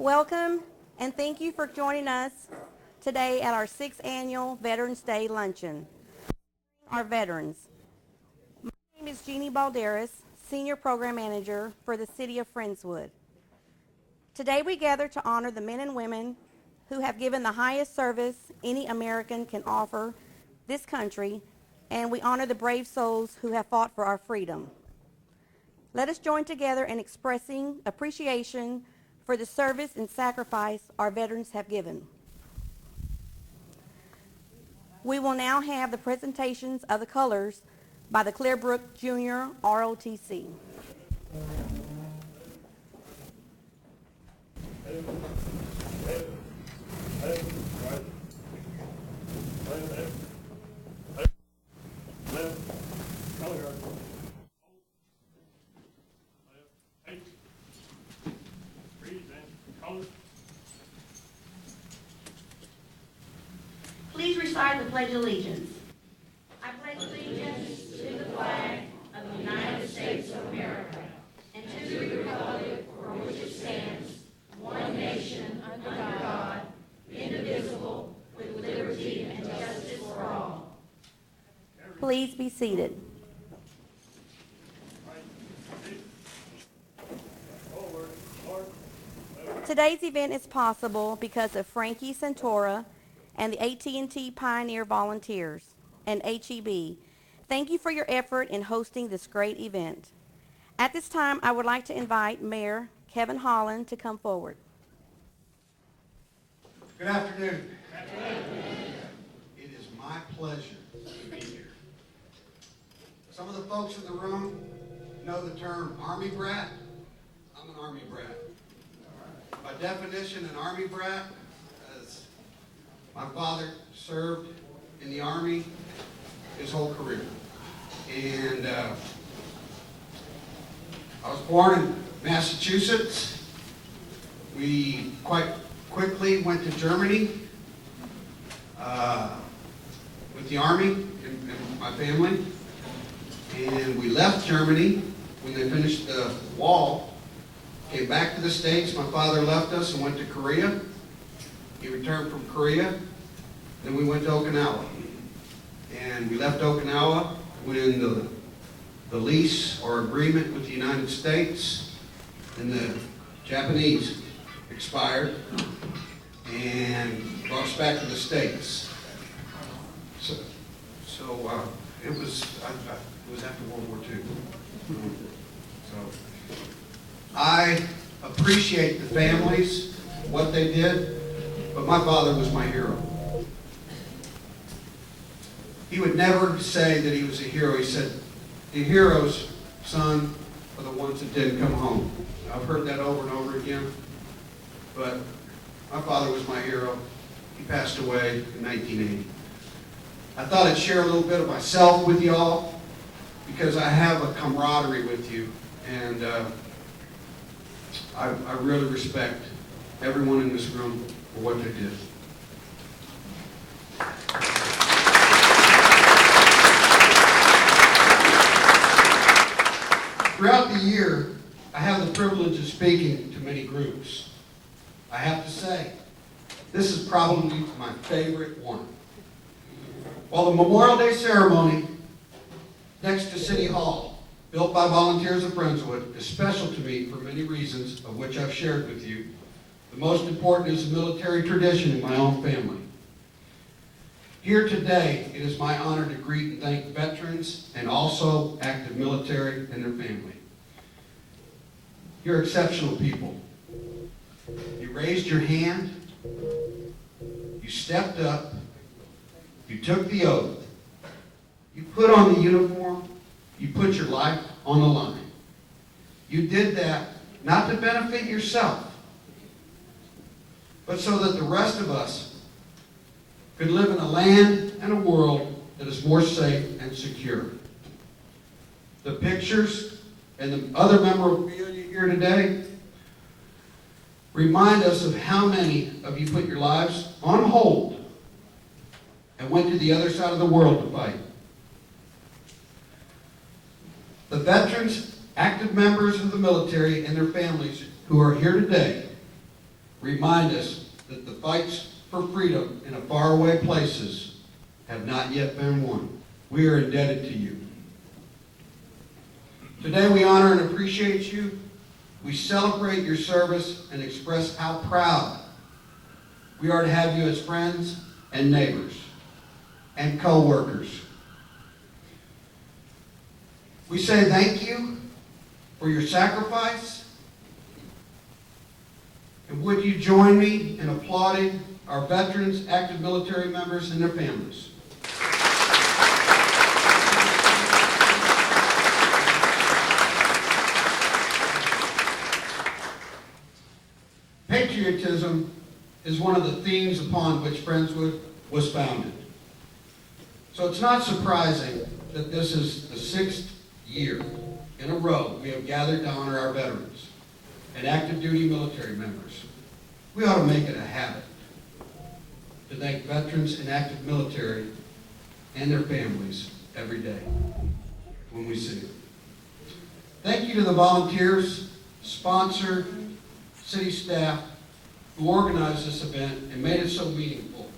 Welcome and thank you for joining us today at our 6th annual Veterans Day Luncheon. Our veterans. My name is Genie Balderaz, Senior Program Manager for the City of Friendswood. Today we gather to honor the men and women who have given the highest service any American can offer this country, and we honor the brave souls who have fought for our freedom. Let us join together in expressing appreciation for the service and sacrifice our veterans have given. We will now have the presentations of the colors by the Brook Junior ROTC. Please recite the Pledge of Allegiance. I pledge allegiance to the flag of the United States of America and to the republic for which it stands, one nation, under God, indivisible, with liberty and justice for all. Please be seated. Today's event is possible because of Frankie Santoro and the AT&T Pioneer Volunteers and HEB. Thank you for your effort in hosting this great event. At this time, I would like to invite Mayor Kevin Holland to come forward. Good afternoon. It is my pleasure to be here. Some of the folks in the room know the term Army brat. I'm an Army brat. By definition, an Army brat, as my father served in the Army his whole career. And I was born in Massachusetts. We quite quickly went to Germany with the Army and my family. And we left Germany when they finished the wall. Came back to the States. My father left us and went to Korea. He returned from Korea. Then we went to Okinawa. And we left Okinawa when the lease or agreement with the United States and the Japanese expired and brought us back to the States. So it was after World War II. So I appreciate the families, what they did, but my father was my hero. He would never say that he was a hero. He said, the heroes, son, are the ones that didn't come home. I've heard that over and over again, but my father was my hero. He passed away in 1980. I thought I'd share a little bit of myself with y'all because I have a camaraderie with you, and I really respect everyone in this room for what they did. Throughout the year, I have the privilege of speaking to many groups. I have to say, this is probably my favorite one. While the Memorial Day ceremony next to City Hall, built by volunteers of Friendswood, is special to me for many reasons, of which I've shared with you. The most important is the military tradition in my own family. Here today, it is my honor to greet and thank veterans and also active military and their family. You're exceptional people. You raised your hand, you stepped up, you took the oath, you put on the uniform, you put your life on the line. You did that not to benefit yourself, but so that the rest of us could live in a land and a world that is more safe and secure. The pictures and the other memorabilia here today remind us of how many of you put your lives on hold and went to the other side of the world to fight. The veterans, active members of the military, and their families who are here today remind us that the fights for freedom in faraway places have not yet been won. We are indebted to you. Today we honor and appreciate you. We celebrate your service and express how proud we are to have you as friends and neighbors and co-workers. We say thank you for your sacrifice. And would you join me in applauding our veterans, active military members, and their families? Patriotism is one of the themes upon which Friendswood was founded. So it's not surprising that this is the 6th year in a row we have gathered to honor our veterans and active duty military members. We ought to make it a habit to thank veterans and active military and their families every day when we see them. Thank you to the volunteers, sponsor, city staff who organized this event and made it so meaningful.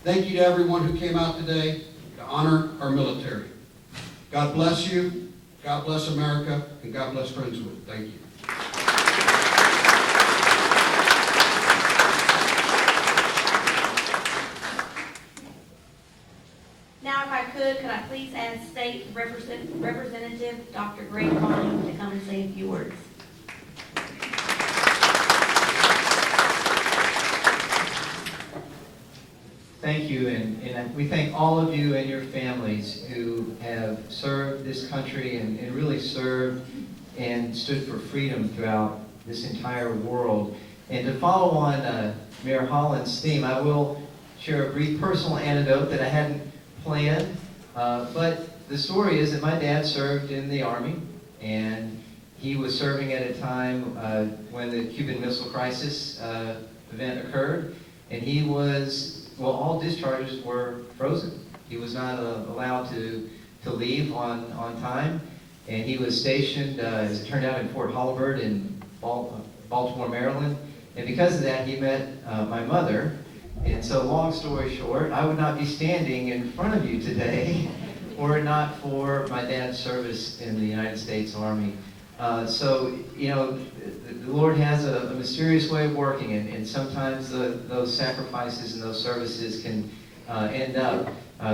Thank you to everyone who came out today to honor our military. God bless you, God bless America, and God bless Friendswood. Thank you. Now, if I could I please ask State Representative Dr. Greg Bonnen to come and say a few words. Thank you, and we thank all of you and your families who have served this country and really served and stood for freedom throughout this entire world. And to follow on Mayor Holland's theme, I will share a brief personal anecdote that I hadn't planned, but the story is that my dad served in the Army, and he was serving at a time when the Cuban Missile Crisis event occurred, and he was, well, all discharges were frozen. He was not allowed to leave on time, and he was stationed, as it turned out, in Fort Hollywood in Baltimore, Maryland, and because of that, he met my mother. And so, long story short, I would not be standing in front of you today were it not for my dad's service in the United States Army. So, you know, the Lord has a mysterious way of working, and sometimes those sacrifices and those services can end up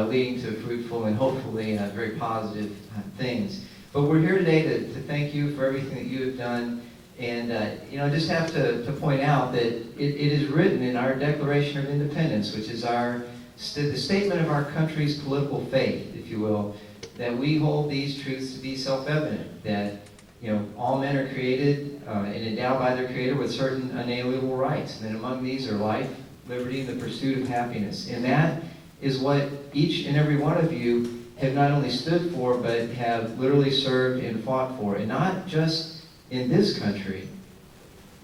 leading to fruitful and hopefully very positive things. But we're here today to thank you for everything that you have done. And, you know, I just have to point out that it is written in our Declaration of Independence, which is the statement of our country's political faith, if you will, that we hold these truths to be self-evident, that, you know, all men are created and endowed by their Creator with certain unalienable rights, and among these are life, liberty, and the pursuit of happiness. And that is what each and every one of you have not only stood for, but have literally served and fought for, and not just in this country,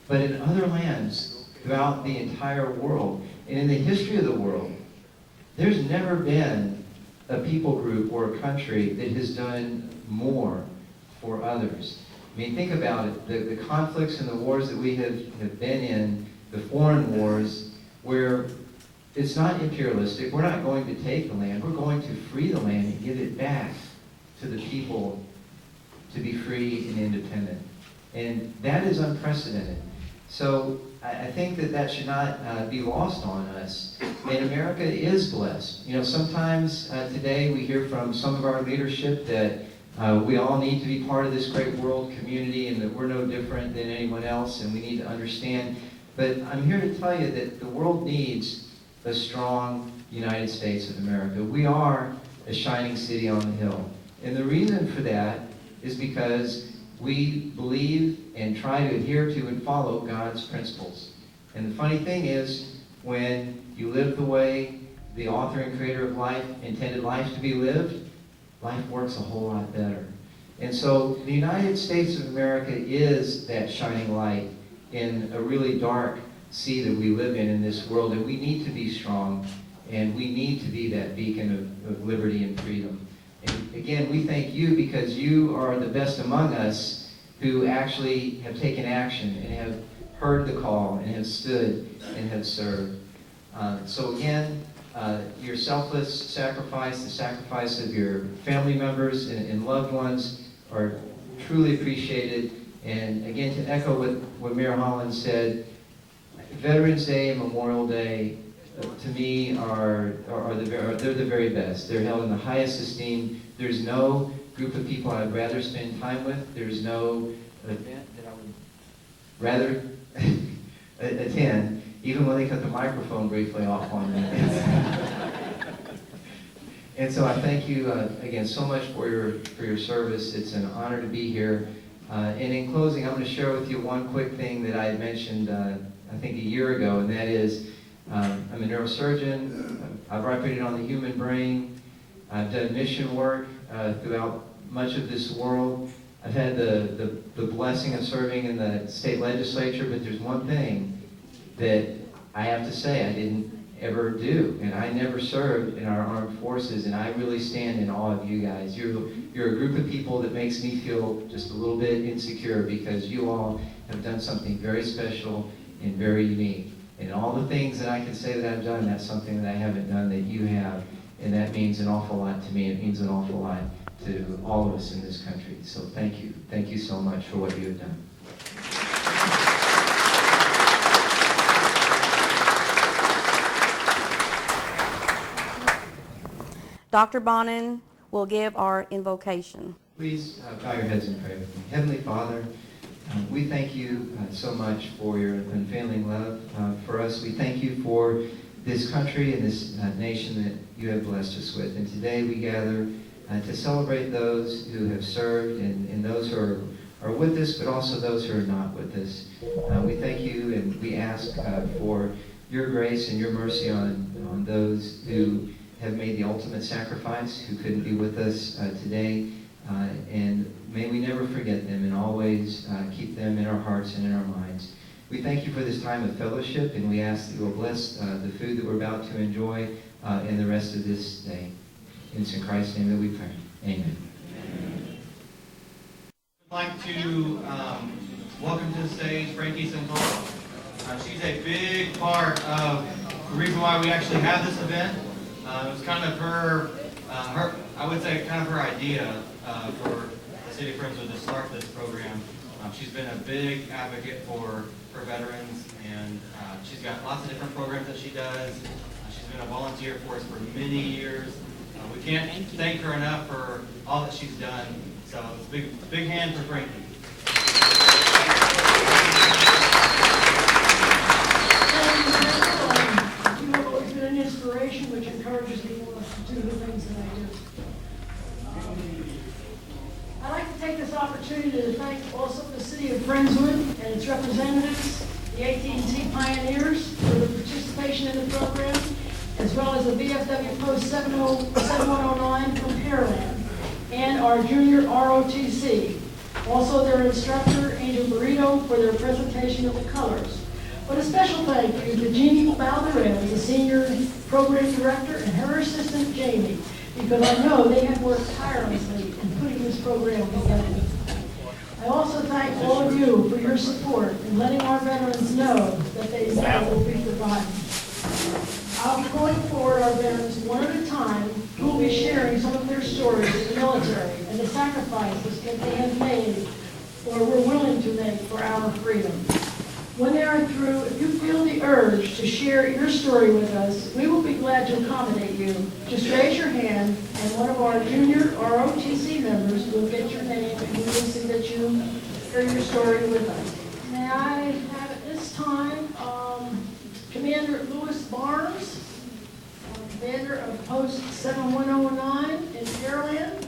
but in other lands throughout the entire world. And in the history of the world, there's never been a people group or a country that has done more for others. I mean, think about it. The conflicts and the wars that we have been in, the foreign wars, where it's not imperialistic. We're not going to take the land. We're going to free the land and give it back to the people to be free and independent. And that is unprecedented. So I think that should not be lost on us. And America is blessed. You know, sometimes today we hear from some of our leadership that we all need to be part of this great world community and that we're no different than anyone else and we need to understand. But I'm here to tell you that the world needs a strong United States of America. We are a shining city on the hill. And the reason for that is because we believe and try to adhere to and follow God's principles. And the funny thing is, when you live the way the author and creator of life intended life to be lived, life works a whole lot better. And so the United States of America is that shining light in a really dark sea that we live in this world, and we need to be strong, and we need to be that beacon of liberty and freedom. And again, we thank you because you are the best among us who actually have taken action and have heard the call and have stood and have served. So again, your selfless sacrifice, the sacrifice of your family members and loved ones are truly appreciated. And again, to echo what Mayor Holland said, Veterans Day and Memorial Day, to me, they're the very best. They're held in the highest esteem. There's no group of people I'd rather spend time with. There's no event that I would rather attend, even when they cut the microphone briefly off on me. And so I thank you again so much for your service. It's an honor to be here. And in closing, I'm going to share with you one quick thing that I had mentioned, I think a year ago, and that is I'm a neurosurgeon. I've operated on the human brain. I've done mission work throughout much of this world. I've had the blessing of serving in the state legislature, but there's one thing that I have to say I didn't ever do, and I never served in our armed forces, and I really stand in awe of you guys. You're a group of people that makes me feel just a little bit insecure, because you all have done something very special and very unique. And all the things that I can say that I've done, that's something that I haven't done that you have, and that means an awful lot to me. It means an awful lot to all of us in this country. So thank you. Thank you so much for what you have done. Dr. Bonnen will give our invocation. Please bow your heads and pray with me. Heavenly Father, we thank you so much for your unfailing love for us. We thank you for this country and this nation that you have blessed us with. And today we gather to celebrate those who have served and those who are with us, but also those who are not with us. We thank you, and we ask for your grace and your mercy on those who have made the ultimate sacrifice, who couldn't be with us today. And may we never forget them, and always keep them in our hearts and in our minds. We thank you for this time of fellowship, and we ask that you will bless the food that we're about to enjoy and the rest of this day. It's in Christ's name that we pray. Amen. I'd like to welcome to the stage Frankie Santoro. She's a big part of the reason why we actually have this event. It was kind of her, I would say, kind of her idea for the City of Friendswood to start this program. She's been a big advocate for veterans, and she's got lots of different programs that she does. She's been a volunteer for us for many years. We can't thank her enough for all that she's done. So it's a big hand for Frankie. You have always been an inspiration, which encourages me to do the things that I do. I'd like to take this opportunity to thank also the City of Friendswood and its representatives, the AT&T pioneers, for the participation in the program, as well as the VFW Post 7109 from Pearland, and our junior ROTC. Also their instructor, Angel Marino, for their presentation of the colors. But a special thank you to Genie, Balderaz, the senior program director, and her assistant, Jamie, because I know they have worked tirelessly in putting this program together. I also thank all of you for your support in letting our veterans know that they never will be forgotten. I'll be going forward our veterans one at a time, who will be sharing some of their stories in the military and the sacrifices that they have made or were willing to make for our freedom. When they are through, if you feel the urge to share your story with us, we will be glad to accommodate you. Just raise your hand, and one of our junior ROTC members will get your name, and we will see that you share your story with us. May I have at this time Commander Louis Barnes, commander of Post 7109 in Pearland.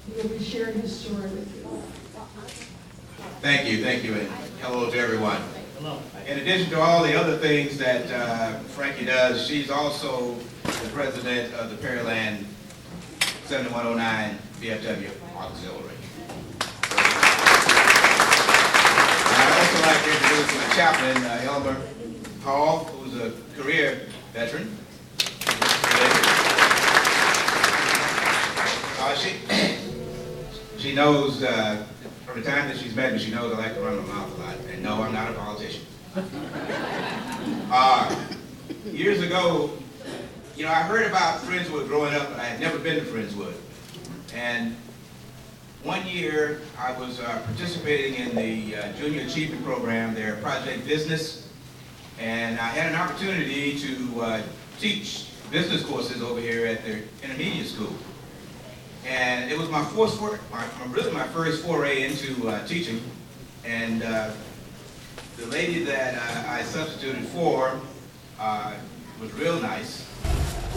He will be sharing his story with you. Thank you, and hello to everyone. Hello. In addition to all the other things that Frankie does, she's also the president of the Pearland 7109 VFW Auxiliary. I'd also like to introduce my chaplain, Elmer Hall, who's a career veteran. She knows, from the time that she's met me, she knows I like to run my mouth a lot. And no, I'm not a politician. Years ago, you know, I heard about Friendswood growing up, but I had never been to Friendswood. And one year, I was participating in the Junior Achievement Program, their project business, and I had an opportunity to teach business courses over here at their intermediate school. And it was my first foray into teaching. And the lady that I substituted for was real nice,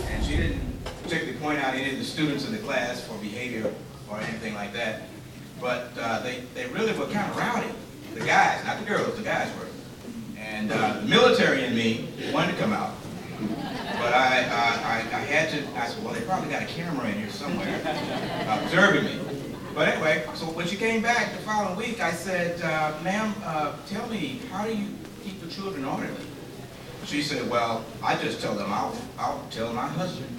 and she didn't particularly point out any of the students in the class for behavior or anything like that. But they really were kind of rowdy. The guys, not the girls, the guys were. And the military in me wanted to come out. But I had to, I said, well, they probably got a camera in here somewhere observing me. But anyway, so when she came back the following week, I said, ma'am, tell me, how do you keep the children orderly? She said, well, I just tell them, I'll tell my husband.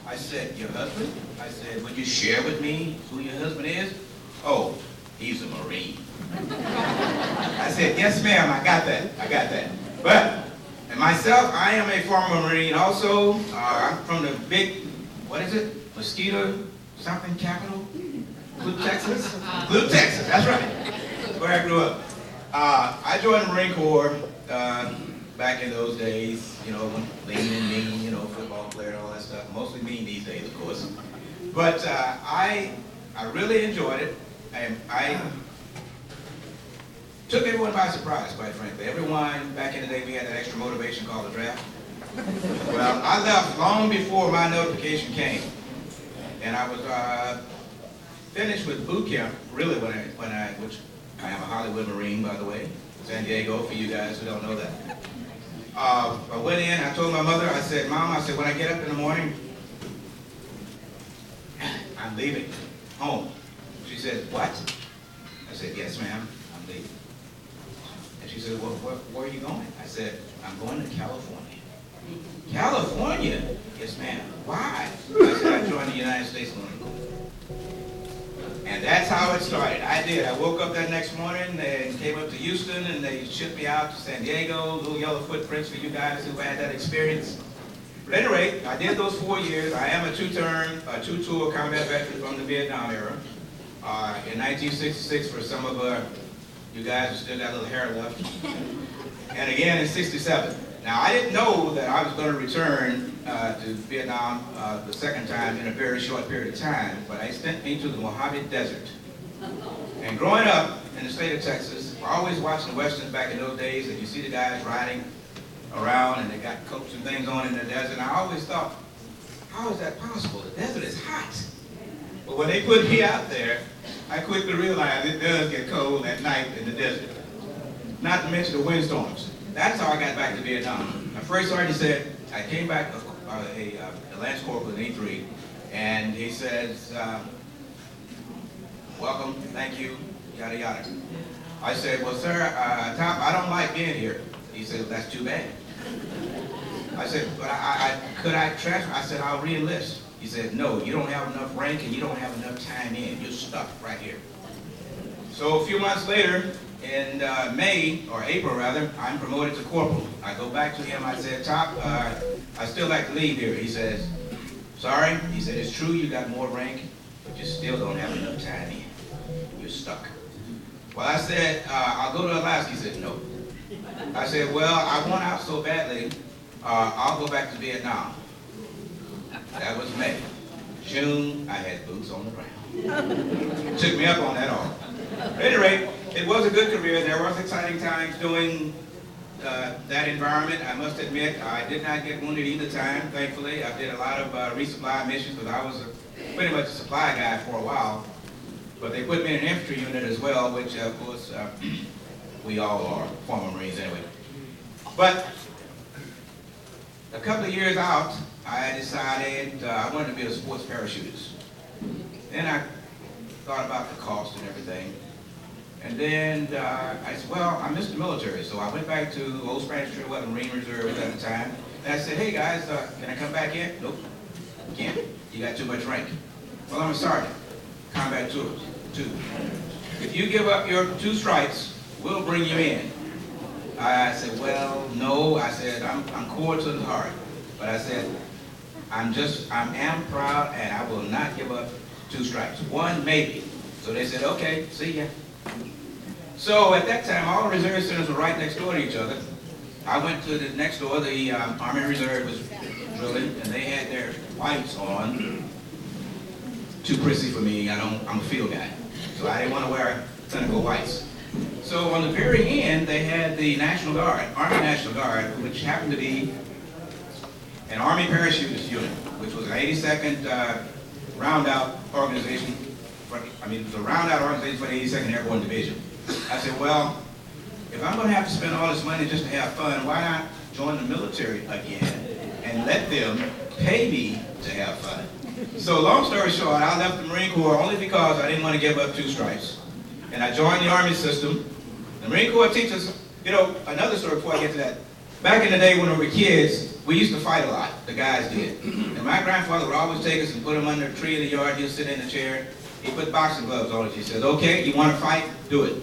I said, your husband? I said, would you share with me who your husband is? Oh, he's a Marine. I said, yes, ma'am, I got that. But, and myself, I am a former Marine also. I'm from the big, what is it? Mosquito something capital? Club, Texas? Club, Texas, that's right. That's where I grew up. I joined the Marine Corps back in those days, you know, lean and mean, you know, football player and all that stuff. Mostly mean these days, of course. But I really enjoyed it. I took everyone by surprise, quite frankly. Everyone, back in the day, we had that extra motivation called the draft. Well, I left long before my notification came. And I was finished with boot camp, really, which I am a Hollywood Marine, by the way. San Diego, for you guys who don't know that. I went in, I told my mother, I said, Mom, I said, when I get up in the morning, I'm leaving home. She said, what? I said, yes, ma'am, I'm leaving. And she said, well, where are you going? I said, I'm going to California. California? Yes, ma'am. Why? I said, I joined the United States Marine Corps. And that's how it started. I did. I woke up that next morning and came up to Houston, and they shipped me out to San Diego, little yellow footprints for you guys who had that experience. But at any rate, I did those 4 years. I am a two-tour combat veteran from the Vietnam era. In 1966, for some of you guys who still got a little hair left. And again in 67. Now, I didn't know that I was going to return to Vietnam the second time in a very short period of time, but they sent me to the Mojave Desert. And growing up in the state of Texas, we're always watching the Westerns back in those days, and you see the guys riding around, and they got coats and things on in the desert, and I always thought, how is that possible? The desert is hot. But when they put me out there, I quickly realized it does get cold at night in the desert. Not to mention the windstorms. That's how I got back to Vietnam. My first sergeant said, I came back, a Lance Corporal in E3, and he says, welcome, thank you, yada yada. I said, well, sir, Tom, I don't like being here. He said, that's too bad. I said, but could I transfer? I said, I'll re-enlist. He said, no, you don't have enough rank and you don't have enough time in. You're stuck right here. So a few months later, in May, or April rather, I'm promoted to corporal. I go back to him, I said, Top, I still like to leave here. He says, sorry. He said, it's true you got more rank, but you still don't have enough time in. You're stuck. Well, I said, I'll go to Alaska. He said, no. I said, well, I want out so badly, I'll go back to Vietnam. That was May. June, I had boots on the ground. Took me up on that offer. At any rate, it was a good career. There was exciting times doing that environment. I must admit, I did not get wounded either time, thankfully. I did a lot of resupply missions because I was pretty much a supply guy for a while. But they put me in an infantry unit as well, which of course we all are, former Marines anyway. But a couple of years out, I decided I wanted to be a sports parachutist. Then I thought about the cost and everything. And then I said, well, I missed the military, so I went back to Old Spanish Trail, the Marine Reserve at the time. And I said, hey guys, can I come back in? Nope, can't. You got too much rank. Well, I'm a sergeant, combat tours, 2. If you give up your 2 stripes, we'll bring you in. I said, well, no. I said, I'm core to the heart. But I said, I am proud and I will not give up 2 stripes. 1 maybe. So they said, okay, see ya. So at that time, all the reserve centers were right next door to each other. I went to the next door, the Army Reserve was drilling, and they had their whites on. Too prissy for me, I'm a field guy. So I didn't want to wear clinical whites. So on the very end, they had the National Guard, Army National Guard, which happened to be an Army parachutist unit, which was an 82nd roundout organization, the roundout organization for the 82nd Airborne Division. I said, well, if I'm going to have to spend all this money just to have fun, why not join the military again and let them pay me to have fun? So long story short, I left the Marine Corps only because I didn't want to give up 2 stripes. And I joined the Army system. The Marine Corps teaches, another story before I get to that. Back in the day when we were kids, we used to fight a lot, the guys did. And my grandfather would always take us and put him under a tree in the yard. He'd sit in a chair. He'd put boxing gloves on us. He said, okay, you want to fight? Do it.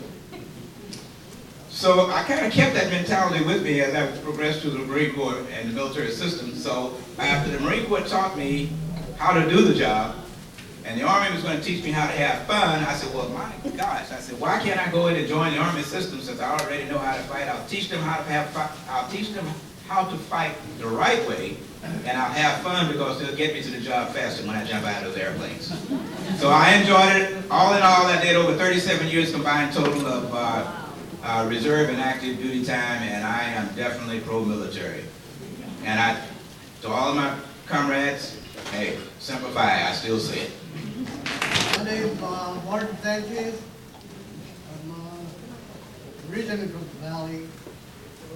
So I kind of kept that mentality with me as I progressed through the Marine Corps and the military system. So after the Marine Corps taught me how to do the job, and the Army was going to teach me how to have fun, I said, well, my gosh, I said, why can't I go in and join the Army system since I already know how to fight? I'll teach them how to fight the right way, and I'll have fun because they'll get me to the job faster when I jump out of those airplanes. So I enjoyed it. All in all, I did over 37 years combined total of reserve and active duty time, and I am definitely pro-military. And to all of my comrades, hey, simplify, I still say it. My name is Marty Sanchez. I'm originally from the Valley.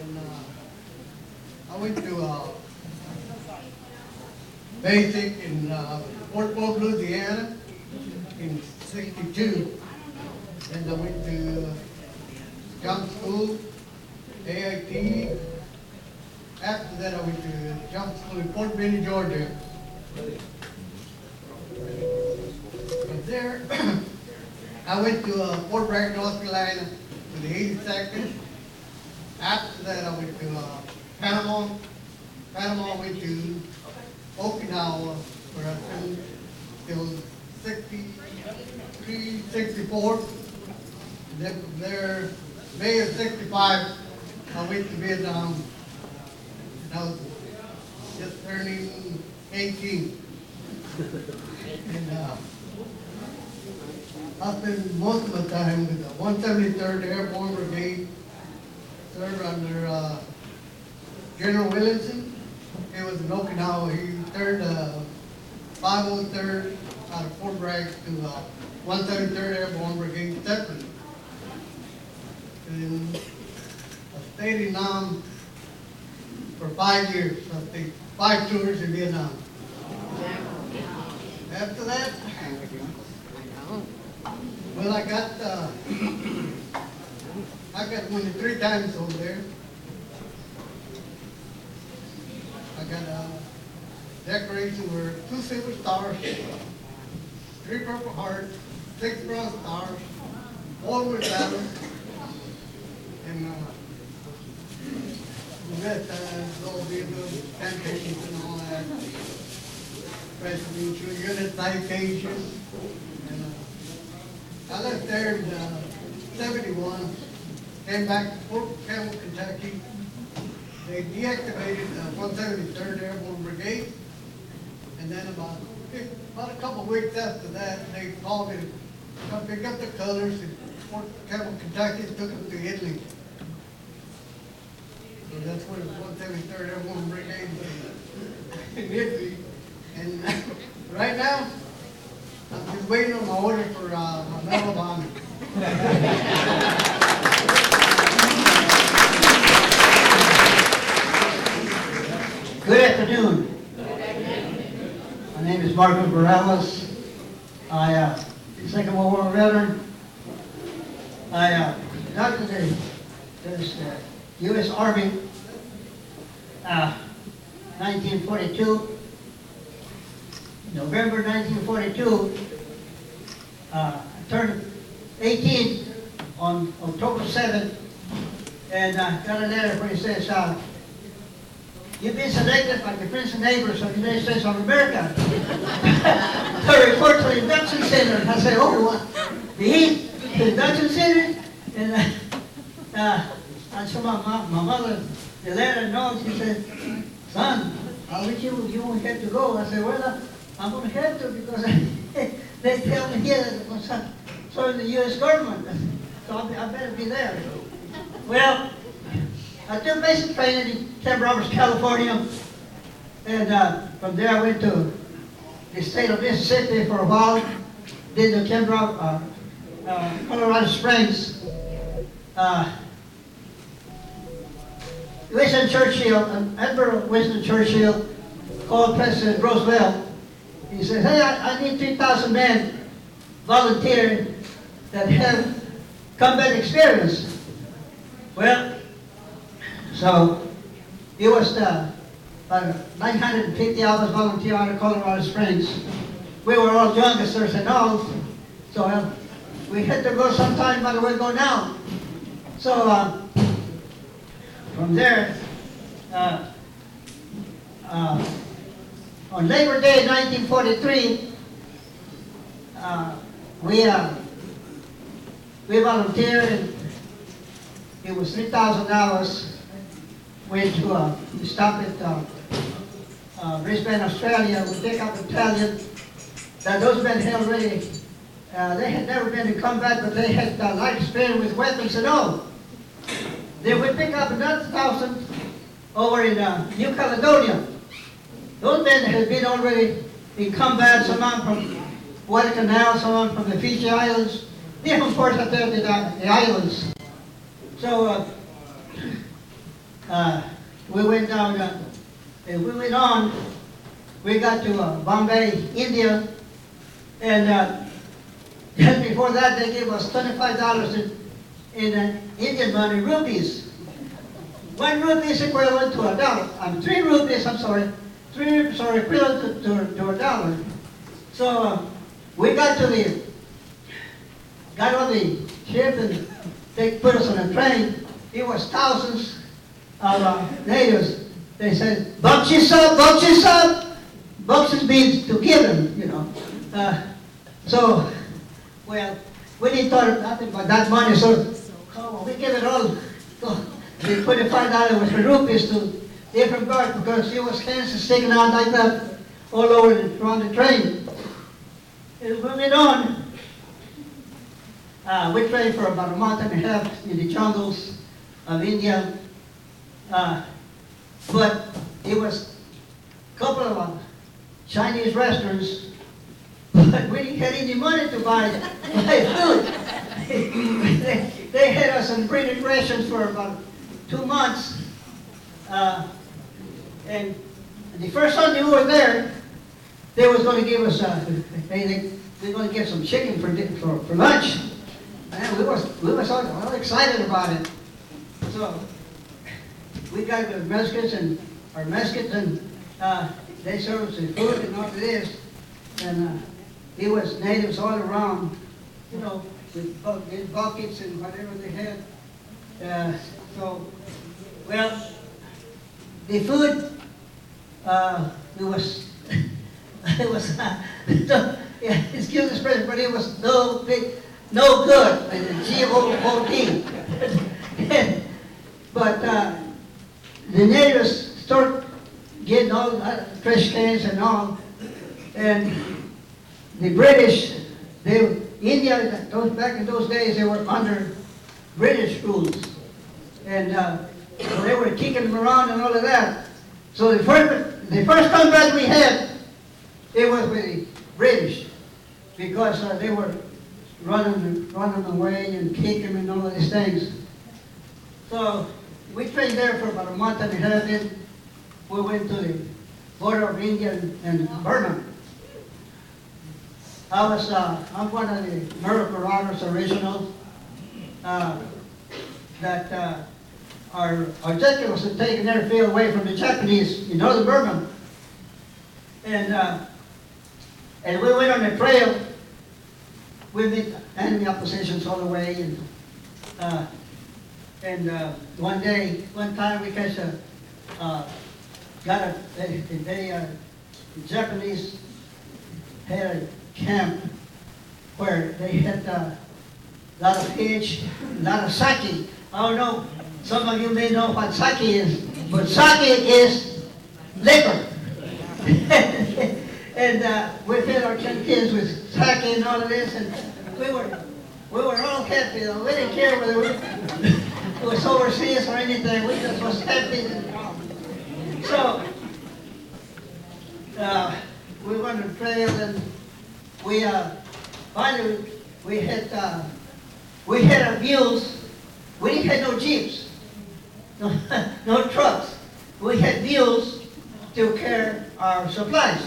And, I went to basic in Fort Polk, Louisiana in '62. And I went to jump school, AIT. After that, I went to jump school in Fort Benning, Georgia. From there, I went to Fort Bragg, North Carolina, to the 82nd. After that, I went to Panama. Panama, went to Okinawa, where I spent till 63, 64. And then from there, May of '65, I went to Vietnam. And I was just turning 18. And I spent most of the time with the 173rd Airborne Brigade, served under General Williamson. He was in Okinawa. He turned 503rd out of Fort Bragg to 173rd Airborne Brigade separately. And I stayed in Nam for 5 years. I stayed 5 tours in Vietnam. After that, well, I got winning 3 times over there. I got a decoration where 2 silver stars, 3 purple hearts, 6 bronze stars, 4 with battles, and all the plantations and all that. Presidential unit citation. And I left there in '71, came back to Fort Campbell, Kentucky. They deactivated the 173rd Airborne Brigade, and then about a couple of weeks after that, they called me to come pick up the colors in Fort Campbell, Kentucky, and took them to Italy. So that's where the 173rd Airborne Brigade was in Italy. And right now, I'm just waiting on my order for my Medal of Honor. Good afternoon. My name is Marco Morales. I Second World War veteran. I got to this U.S. Army 1942. November 1942, I turned 18 on October 7th, and got a letter where he says, you've been selected by the friends and neighbors of the United States of America to report to the induction center. And I said, oh, what? The induction center? And I showed my mother the letter, no, she said, son, I wish you won't have to go. I said, well, I'm going to have to because they tell me here that I'm serving the U.S. government. So I better be there. Well, I took basic training in Camp Roberts, California. And from there I went to the state of Mississippi for a while. Did the Camp Roberts, Colorado Springs. Winston Churchill, Emperor Winston Churchill called President Roosevelt. He said, hey, I need 3,000 men volunteer that have combat experience. Well, so it was about 950 of us volunteer out of Colorado Springs. We were all youngsters and all, so we had to go sometime, but we'll go now. So from there, on Labor Day 1943, we volunteered, and it was 3,000 hours. Went to stop at Brisbane, Australia. We pick up a battalion. Those men had already, they had never been in combat, but they had light experience with weapons and all. Then we pick up another 1,000 over in New Caledonia. Those men had been already in combat, some from Guadalcanal, some from the Fiji Islands, different parts of the islands. So we went down, and we went on. We got to Bombay, India, and just before that they gave us $25 in Indian money, rupees. 1 rupee is equivalent to $1. 3 rupees, equivalent to $1. So we got on the ship, and they put us on a train. It was thousands of natives. They said, "Buckshes up, buckshes up." Buckshes means to give them, you know. So, well, we didn't thought of nothing but that money, so we gave it all. So we put the $5 with the rupees to different guards because it was hands sticking out like that all over around the train. And moving on, we trained for about a month and a half in the jungles of India. But it was a couple of Chinese restaurants, but we didn't have any money to buy food. They had us on printed rations for about 2 months. And the first Sunday we were there, they was going to give us, they were going to get some chicken for lunch. And we was all excited about it. So we got the muskets and our muskets, and they served us the food and all of this. And it was natives all around, you know, with buckets and whatever they had. So, well, the food, it was, excuse the expression, but it was no good, G-O-O-D. But the natives start getting all trash cans and all, and the British, India, back in those days, they were under British rules, and so they were kicking them around and all of that. So the first combat we had, it was with the British, because they were running away and kicking and all of these things. So we trained there for about a month and a half. Then we went to the border of India and Burma. I'm one of the Marauders original. That our objective was to take an airfield away from the Japanese in northern Burma. And we went on a trail. We met enemy oppositions all the way, and And one time we catch the Japanese had a camp where they had a lot of fish, a lot of sake. I don't know, some of you may know what sake is, but sake is liquor. And we fed our 10 kids with sake and all of this, and we were all happy. We didn't care whether it was overseas or anything. We just was happy. So we went on the trail, and we finally we had our mules. We didn't have no jeeps, no trucks. We had mules to carry our supplies,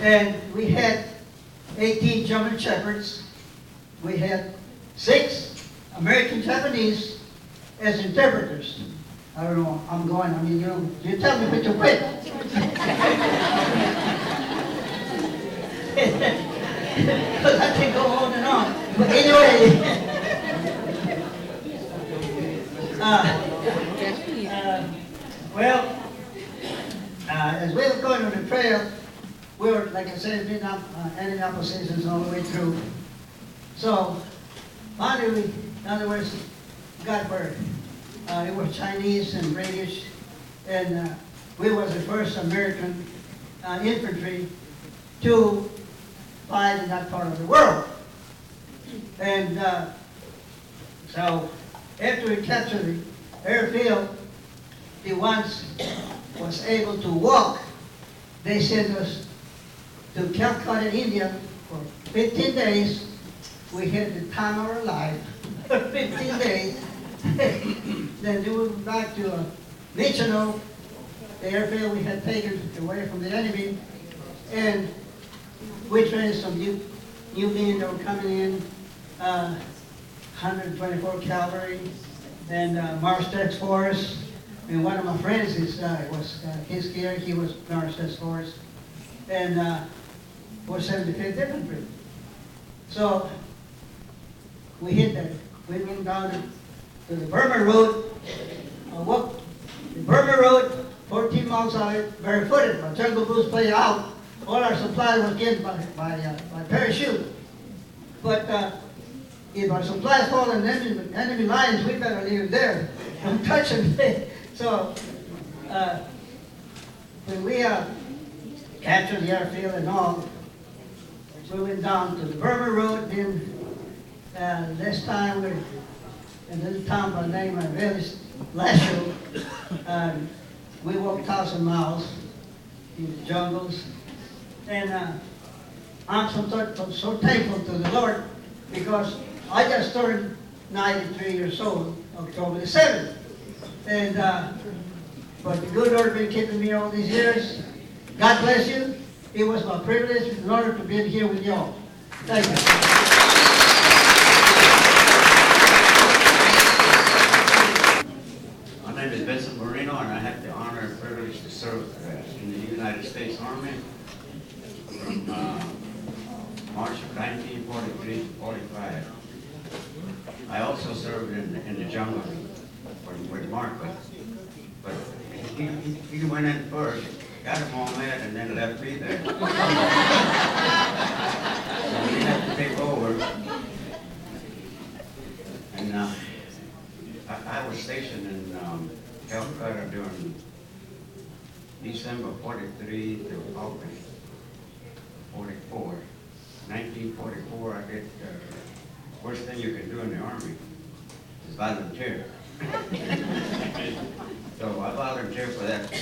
and we had 18 German shepherds. We had 6 American Japanese as interpreters. I don't know, I'm going, you tell me when to quit. Because I can go on and on. But anyway, as we were going on the trail, we were, like I said, in enemy oppositions all the way through. So, finally, in other words, got where it was Chinese and British, and we was the first American infantry to fight in that part of the world. And so, after we captured the airfield, the ones was able to walk. They sent us to Calcutta, India for 15 days. We had the time of our life for 15 days. Then we went back to Michino, the airfield we had taken away from the enemy, and we trained some new men that were coming in, 124 Cavalry, and Mastrofrancesco Force. And one of my friends was his gear. He was Mastrofrancesco Force, and was 75th Infantry. So we hit that. We went down to the Burma Road. Walked the Burma Road, 14 miles out, barefooted. Our jungle boots play out. All our supply was given by parachute. But if our supplies fall in enemy lines, we better leave it there. Don't touch them. So when we captured the airfield and all, we went down to the Burma Road. Then this time we're in a little town by the name of Lasho. We walked 1,000 miles in the jungles. And I'm so thankful to the Lord, because I just turned 93 years old, October the 7th. And, but the good Lord has been keeping me all these years. God bless you. It was my privilege and honor to be here with y'all. Thank you. My name is Vincent Marino, and I have the honor and privilege to serve in the United States Army from March of 1943 to 45. I also served in the jungle with Mark, but he went in first, got him all mad, and then left me there. So we had to take over. And I was stationed in Calcutta during December 43 to August 44. 1944, I did worst thing you can do in the Army is volunteer. So I volunteered for that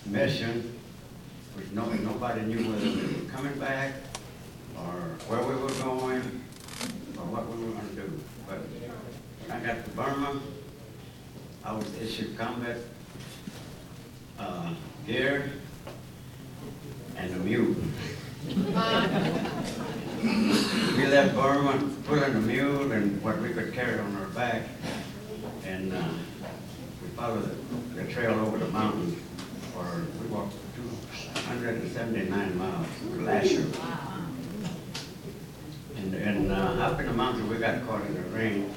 mission, which nobody knew whether we were coming back or where we were going or what we were going to do. But I got to Burma. I was issued combat gear and a mule. We left Burma, put on a mule and what we could carry on our back, and we followed the trail over the mountain, or we walked 279 miles to Lasher. And up in the mountains, we got caught in the rain,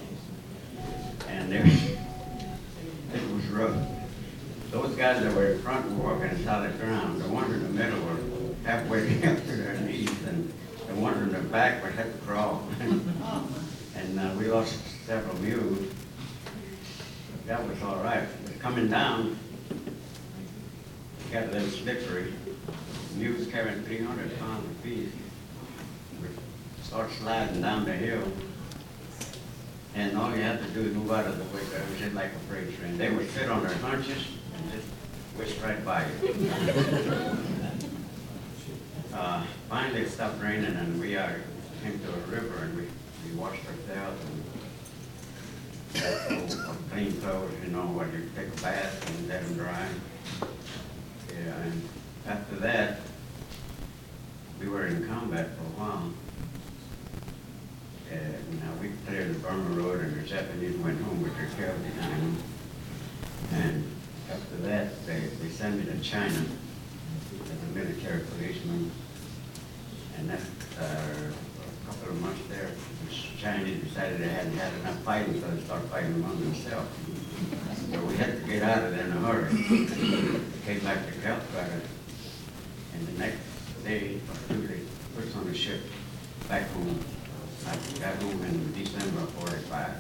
back, we had to crawl. And we lost several mules. That was all right. But coming down, got a little slippery. Mules carrying 300 pounds apiece. We start sliding down the hill. And all you have to do is move out of the way, because it was just like a freight train. They would sit on their haunches and just whisk right by you. Finally it stopped raining and we came to a river and we washed ourselves and got clean clothes, you know, where you take a bath and let them dry. Yeah, and after that, we were in combat for a while. And we cleared the Burma Road and the Japanese went home with their tail behind them. And after that, they sent me to China as a military policeman. And after a couple of months there, the Chinese decided they hadn't had enough fighting, so they started fighting among themselves. So we had to get out of there in a hurry. Came back to Calcutta, and the next day, they put us on the ship back home. I got home in December of '45,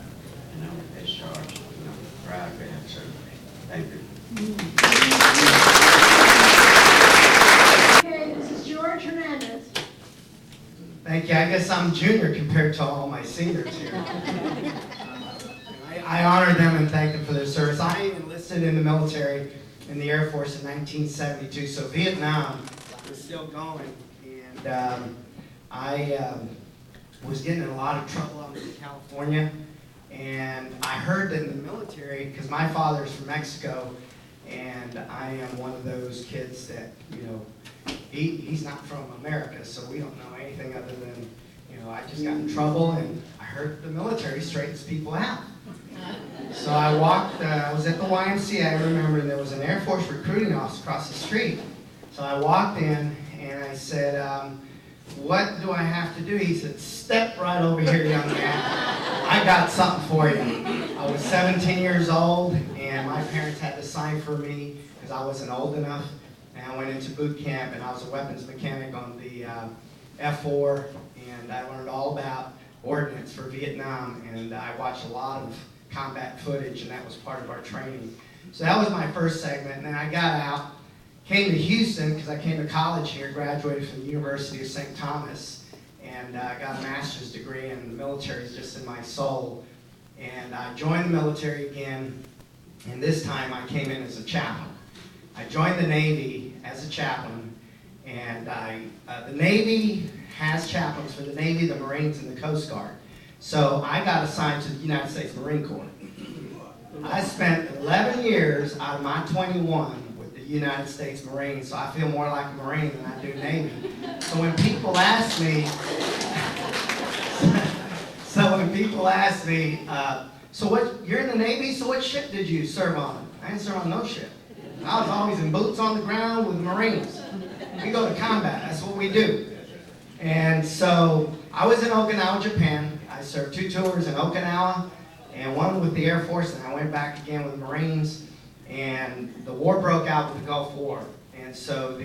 and I was discharged, and I was proud to have served. Thank you. Okay, this is George Hernandez. Thank you. I guess I'm junior compared to all my seniors here. I honor them and thank them for their service. I enlisted in the military in the Air Force in 1972, so Vietnam was still going. And I was getting in a lot of trouble out in California. And I heard that in the military, because my father's from Mexico, and I am one of those kids that, you know, he's not from America, so we don't know anything other than, you know, I just got in trouble, and I heard the military straightens people out. So I walked, I was at the YMCA, I remember, and there was an Air Force recruiting office across the street. So I walked in, and I said, what do I have to do? He said, step right over here, young man. I got something for you. I was 17 years old, and my parents had to sign for me because I wasn't old enough. And I went into boot camp, and I was a weapons mechanic on the F4, and I learned all about ordnance for Vietnam, and I watched a lot of combat footage, and that was part of our training. So that was my first segment, and then I got out, came to Houston because I came to college here, graduated from the University of St. Thomas, and got a master's degree, and the military is just in my soul. And I joined the military again, and this time I came in as a chaplain. I joined the Navy as a chaplain, and the Navy has chaplains for the Navy, the Marines, and the Coast Guard. So I got assigned to the United States Marine Corps. I spent 11 years out of my 21 with the United States Marines, so I feel more like a Marine than I do Navy. So when people ask me, so what, you're in the Navy, so what ship did you serve on? I didn't serve on no ship. I was always in boots on the ground with the Marines. We go to combat, that's what we do. And so I was in Okinawa, Japan. I served 2 tours in Okinawa and 1 with the Air Force, and I went back again with the Marines. And the war broke out with the Gulf War. And so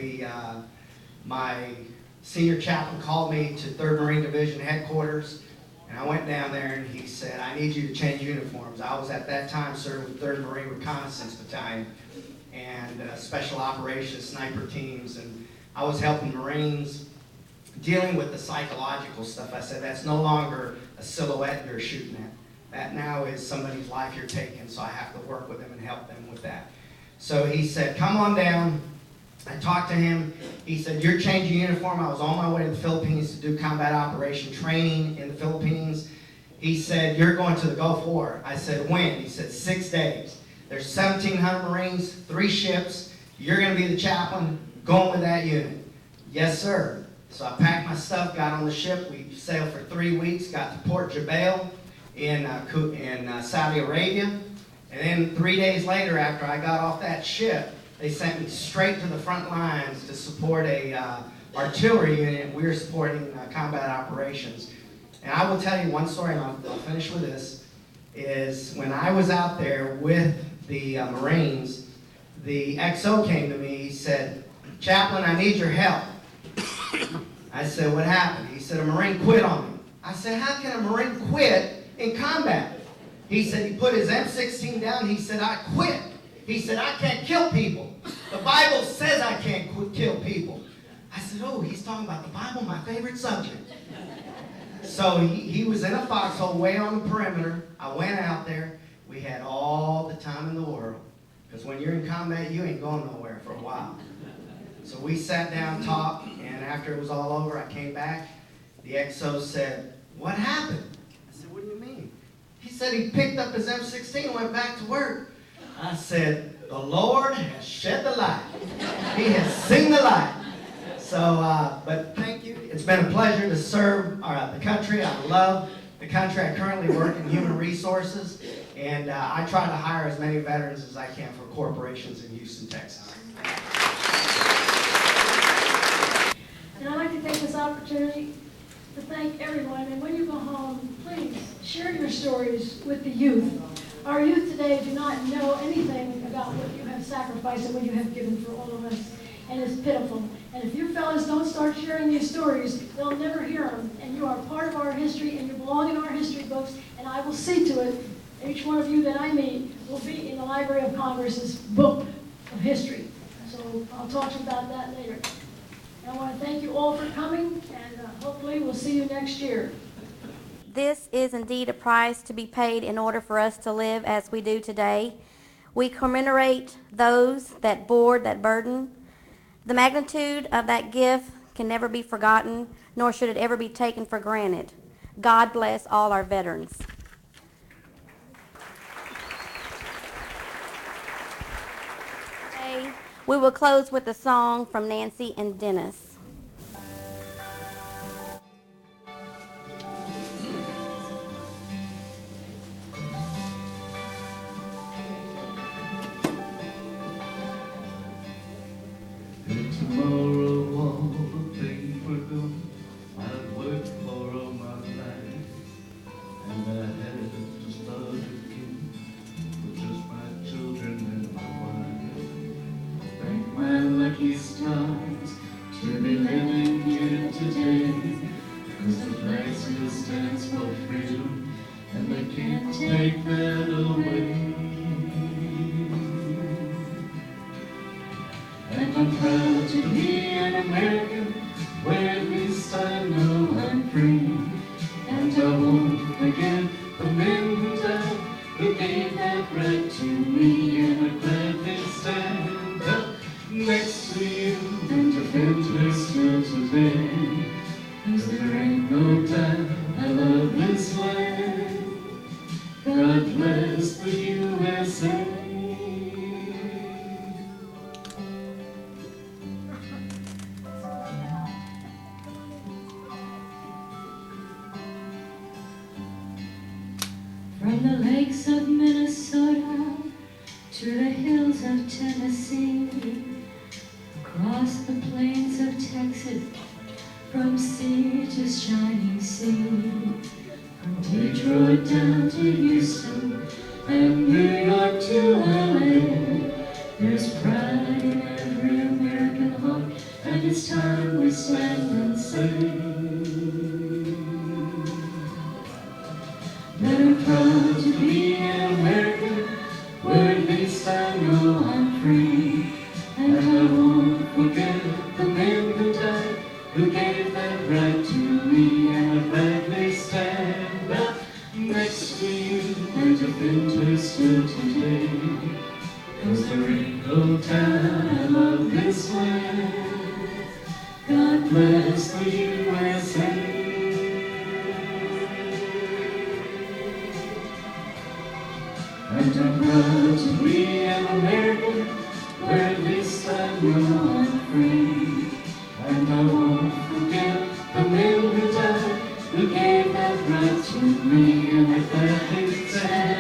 my senior chaplain called me to 3rd Marine Division headquarters, and I went down there and he said, I need you to change uniforms. I was at that time serving with 3rd Marine Reconnaissance Battalion and Special Operations Sniper teams, and I was helping Marines dealing with the psychological stuff. I said, that's no longer a silhouette you're shooting at. That now is somebody's life you're taking, so I have to work with them and help them with that. So he said, come on down. I talked to him. He said, you're changing uniform. I was on my way to the Philippines to do combat operation training in the Philippines. He said, you're going to the Gulf War. I said, when? He said, 6 days. There's 1,700 Marines, 3 ships. You're going to be the chaplain going with that unit. Yes, sir. So I packed my stuff, got on the ship. We sailed for 3 weeks, got to Port Jebel in Saudi Arabia. And then 3 days later, after I got off that ship, they sent me straight to the front lines to support a artillery unit. We were supporting combat operations. And I will tell you one story, and I'll finish with this, is when I was out there with the Marines, the XO came to me. He said, Chaplain, I need your help. I said, what happened? He said, a Marine quit on me. I said, how can a Marine quit in combat? He said, he put his M16 down. He said, I quit. He said, I can't kill people. The Bible says I can't kill people. I said, oh, he's talking about the Bible, my favorite subject. So he was in a foxhole way on the perimeter. I went out there. We had all the time in the world. Because when you're in combat, you ain't going nowhere for a while. So we sat down, talked, and after it was all over, I came back. The XO said, what happened? I said, what do you mean? He said he picked up his M16 and went back to work. I said, the Lord has shed the light. He has seen the light. So, but thank you. It's been a pleasure to serve the country. I love the country. I currently work in human resources, and I try to hire as many veterans as I can for corporations in Houston, Texas. And I'd like to take this opportunity to thank everyone. And when you go home, please share your stories with the youth. Our youth today do not know anything about what you have sacrificed and what you have given for all of us. And it's pitiful. And if you fellas don't start sharing these stories, they'll never hear them. And you are part of our history, and you belong in our history books. And I will see to it, each one of you that I meet will be in the Library of Congress's book of history. So I'll talk to you about that later. And I want to thank you all for coming, and hopefully we'll see you next year. This is indeed a price to be paid in order for us to live as we do today. We commemorate those that bore that burden. The magnitude of that gift can never be forgotten, nor should it ever be taken for granted. God bless all our veterans. Today, we will close with a song from Nancy and Dennis. Tomorrow all the things were gone. I've worked for all my life, and I had to start again with just my children and my wife. Thank my lucky stars to be living here today, 'cause the flag still stands for freedom, and they can't take that away. And I'm proud to be an American, where at least I know I'm free. And I won't forget the men who died, who gave that right to me. And I gladly stand up next to you and defend her still today. 'Cause there ain't no doubt I love this land. God bless the USA. From the lakes of Minnesota to the hills of Tennessee, across the plains of Texas, from sea to shining sea, from Detroit down to Houston and New York to LA, there's pride in every American heart, and it's time we stand and say that I'm proud to be an American, where at least I know I'm free. And I won't forget the men who died, who gave that right to me. And I gladly stand up next to you and defend her still today. 'Cause there ain't no doubt I love this land. God bless the USA. And I'm proud to be an American, where at least I know I'm free. And I won't forget the men who died, who gave that right to me. And I gladly stand